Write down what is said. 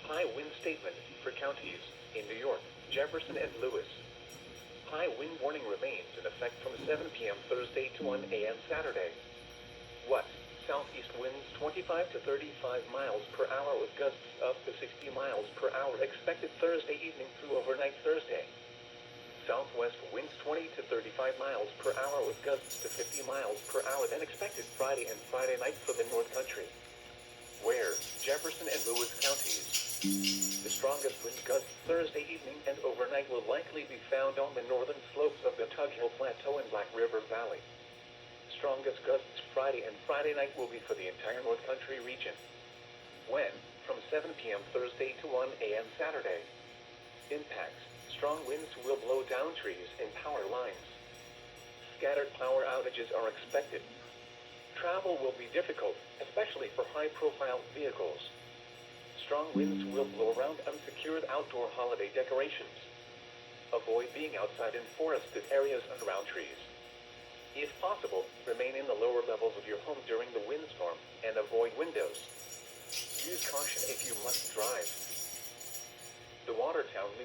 High wind statement for counties in New York, Jefferson and Lewis. High wind warning remains in effect from 7 p.m. Thursday to 1 a.m. Saturday. West, southeast winds 25 to 35 miles per hour with gusts up to 60 miles per hour expected Thursday evening through overnight Thursday. Southwest winds 20 to 35 miles per hour with gusts to 50 miles per hour then expected Friday and Friday night for the North Country. Where, Jefferson and Lewis counties. The strongest wind gusts Thursday evening and overnight will likely be found on the northern slopes of the Tug Hill Plateau and Black River Valley. Strongest gusts Friday and Friday night will be for the entire North Country region. When, from 7 p.m. Thursday to 1 a.m. Saturday. Impacts. Strong winds will blow down trees and power lines. Scattered power outages are expected. Travel will be difficult, especially for high-profile vehicles. Strong winds will blow around unsecured outdoor holiday decorations. Avoid being outside in forested areas and around trees. If possible, remain in the lower levels of your home during the windstorm and avoid windows. Use caution if you must drive. The Watertown, New York